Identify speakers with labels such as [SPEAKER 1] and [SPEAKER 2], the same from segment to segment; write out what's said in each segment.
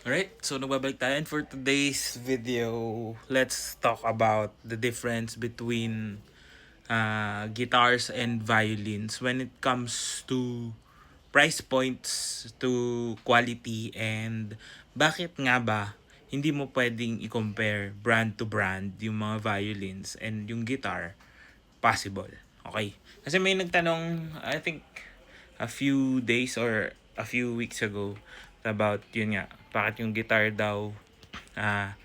[SPEAKER 1] Alright, so nagbabalik tayo, and for today's video, let's talk about the difference between guitars and violins when it comes to price points, to quality, and bakit nga ba hindi mo pwedeng i-compare brand to brand yung mga violins and yung guitar possible. Okay? Kasi may nagtanong, I think, a few days or a few weeks ago about yun nga, bakit yung guitar daw ah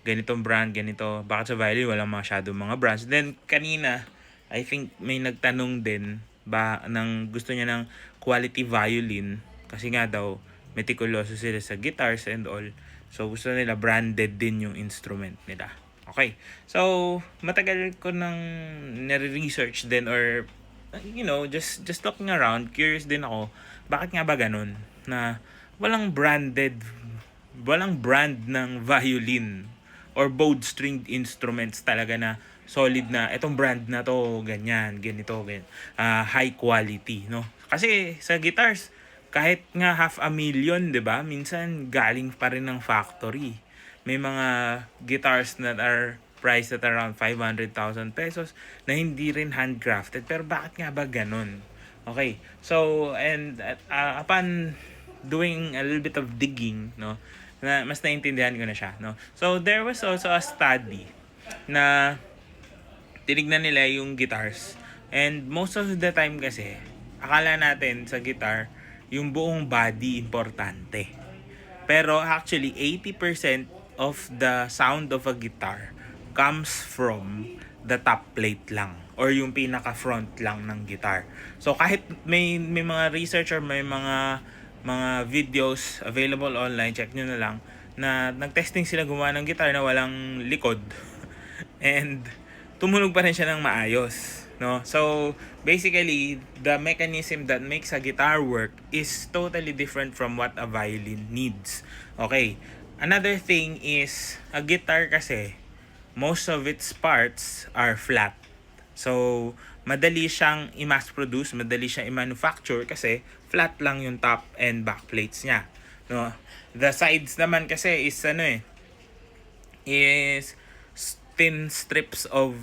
[SPEAKER 1] ganitong brand, ganito, bakit sa violin walang masyado mga brands. Then kanina, I think may nagtanong din ba ng gusto niya ng quality violin kasi nga daw meticuloso sila sa guitars and all. So gusto nila branded din yung instrument nila. Okay. So matagal ko nang nare-research din or just looking around, curious din ako, bakit nga ba ganun na walang walang brand ng violin or bowed stringed instruments talaga na solid na itong brand na to ganyan ganito high quality, no? Kasi sa guitars kahit nga 500,000, 'di ba, minsan galing pa rin ng factory. May mga guitars that are priced at around 500,000 pesos na hindi rin handcrafted, pero bakit nga ba ganun? Okay, so and upon doing a little bit of digging, no, na mas naintindihan ko na siya, no. So there was also a study na tinignan nila yung guitars, and most of the time kasi akala natin sa guitar yung buong body importante, pero actually 80% of the sound of a guitar comes from the top plate lang or yung pinaka front lang ng guitar. So kahit may mga research or may mga videos available online, check nyo na lang, na nagtesting sila gumawa ng guitar na walang likod and tumunog pa rin siya ng maayos, no? So basically the mechanism that makes a guitar work is totally different from what a violin needs. Okay, another thing is a guitar kasi most of its parts are flat. So, madali siyang i-mass produce, madali siyang i-manufacture kasi flat lang yung top and back plates niya. No? The sides naman kasi is thin strips of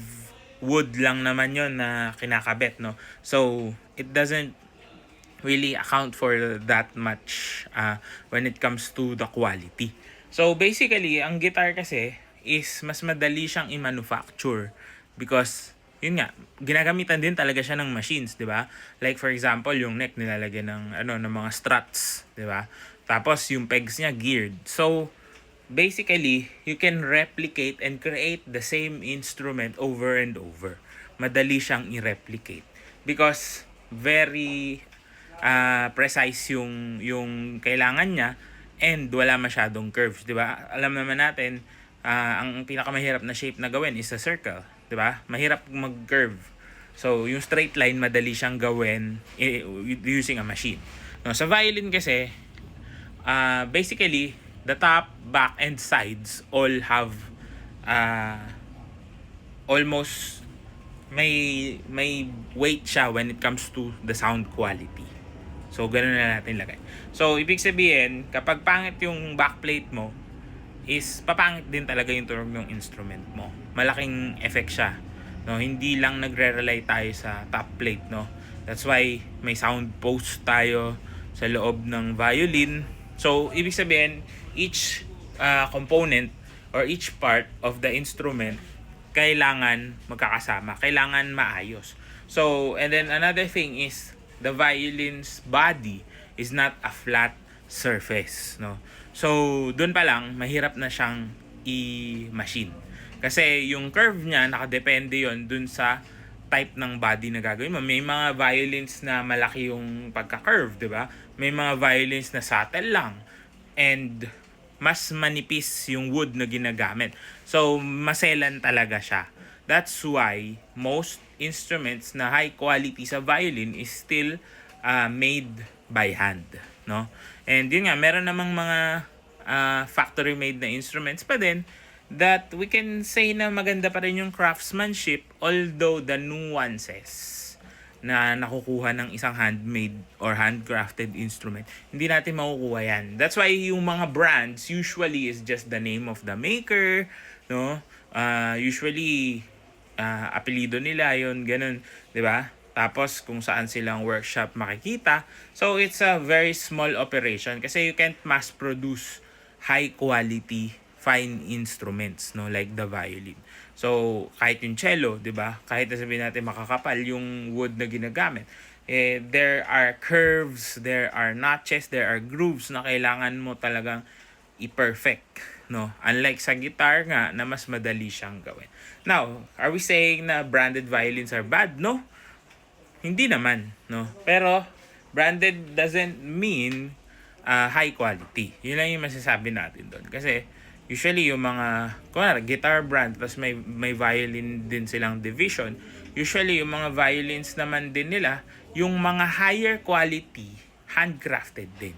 [SPEAKER 1] wood lang naman yon na kinakabit, no? So, it doesn't really account for that much when it comes to the quality. So, basically, ang guitar kasi is mas madali siyang i-manufacture because yun nga, ginagamitan din talaga siya ng machines, 'di ba? Like for example, yung neck nilalagyan ng mga struts, 'di ba? Tapos yung pegs niya geared. So basically, you can replicate and create the same instrument over and over. Madali siyang i-replicate because very precise yung kailangan niya and wala masyadong curves, 'di ba? Alam naman natin, ang pinakamahirap na shape na gawin is a circle, 'di ba? Mahirap mag-curve. So, yung straight line madali siyang gawin using a machine. No, sa violin kasi, basically the top, back, and sides all have almost may weight siya when it comes to the sound quality. So, ganun na natin lagay. So, ibig sabihin, kapag pangit yung backplate mo, is papangit din talaga yung tunog ng instrument mo. Malaking effect siya. No, hindi lang nagre-rely tayo sa top plate, no. That's why may sound post tayo sa loob ng violin. So, ibig sabihin, each component or each part of the instrument kailangan magkakasama, kailangan maayos. So, and then another thing is the violin's body is not a flat surface, no. So, doon pa lang mahirap na siyang i-machine. Kasi yung curve niya nakadepende 'yon doon sa type ng body na gagawin mo. May mga violins na malaki yung pagka-curve, 'di ba? May mga violins na subtle lang and mas manipis yung wood na ginagamit. So, maselan talaga siya. That's why most instruments na high quality sa violin is still made by hand, no? And yun nga, meron namang mga factory made na instruments pa din that we can say na maganda pa rin yung craftsmanship, although the nuances na nakukuha ng isang handmade or handcrafted instrument. Hindi natin makukuha yan. That's why yung mga brands usually is just the name of the maker, no? Usually apelido nila yon, ganun, 'di ba? Tapos kung saan silang workshop makikita. So it's a very small operation kasi you can't mass produce high quality fine instruments, no, like the violin. So kahit yung cello, 'di ba? Kahit na sabihin natin makakapal yung wood na ginagamit, there are curves, there are notches, there are grooves na kailangan mo talagang i-perfect, no? Unlike sa guitar nga na mas madali siyang gawin. Now, are we saying na branded violins are bad? No. Hindi naman, no? Pero branded doesn't mean high quality. Yun lang yung masasabi natin doon. Kasi usually yung mga guitar brand tapos may violin din silang division. Usually yung mga violins naman din nila yung mga higher quality handcrafted din.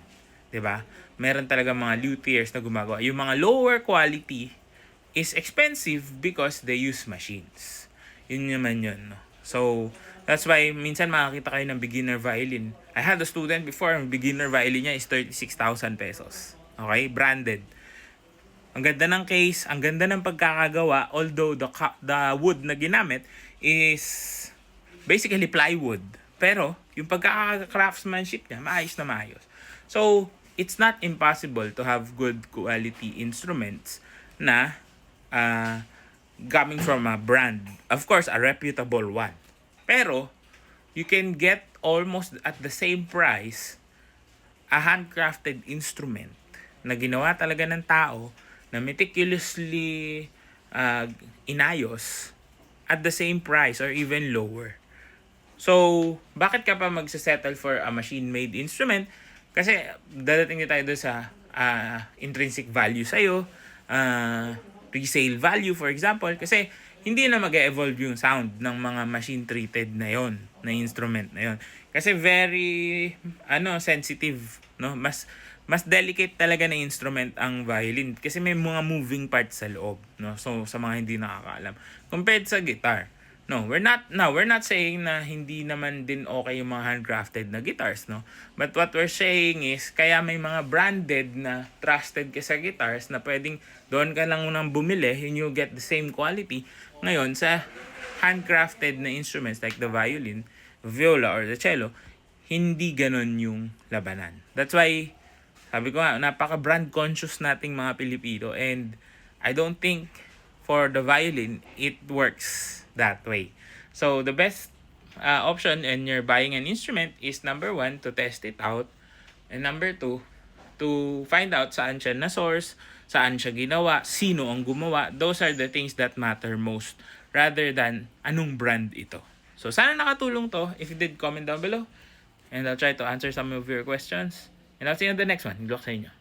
[SPEAKER 1] 'Di ba? Meron talaga mga luthiers na gumagawa. Yung mga lower quality is expensive because they use machines. Yun naman yun, no? So, that's why minsan makakita kayo ng beginner violin. I had a student before, ang beginner violin niya is 36,000 pesos. Okay? Branded. Ang ganda ng case, ang ganda ng pagkakagawa, although the wood na ginamit is basically plywood. Pero, yung pagkaka-craftsmanship niya, maayos na maayos. So, it's not impossible to have good quality instruments na coming from a brand. Of course, a reputable one. Pero, you can get almost at the same price a handcrafted instrument na ginawa talaga ng tao na meticulously inayos at the same price or even lower. So, bakit ka pa magsasettle for a machine-made instrument? Kasi dadating na tayo doon sa intrinsic value sa'yo, resale value for example, kasi hindi na mag-evolve yung sound ng mga machine-treated na yon, na instrument na yon. Kasi very sensitive, no? Mas delicate talaga na instrument ang violin kasi may mga moving parts sa loob, no? So sa mga hindi nakakaalam, compared sa guitar. No, we're not saying na hindi naman din okay yung mga handcrafted na guitars, no? But what we're saying is kaya may mga branded na trusted ka sa guitars na pwedeng doon ka lang unang bumili and you get the same quality. Ngayon sa handcrafted na instruments like the violin, viola or the cello, hindi ganon yung labanan. That's why sabi ko nga, napaka-brand conscious nating mga Pilipino and I don't think for the violin, it works that way. So, the best option when you're buying an instrument is number 1, to test it out. And number 2, to find out saan siya na-source, saan siya ginawa, sino ang gumawa. Those are the things that matter most rather than anong brand ito. So, sana nakatulong to. If you did, comment down below. And I'll try to answer some of your questions. And I'll see you in the next one. Good luck sa inyo.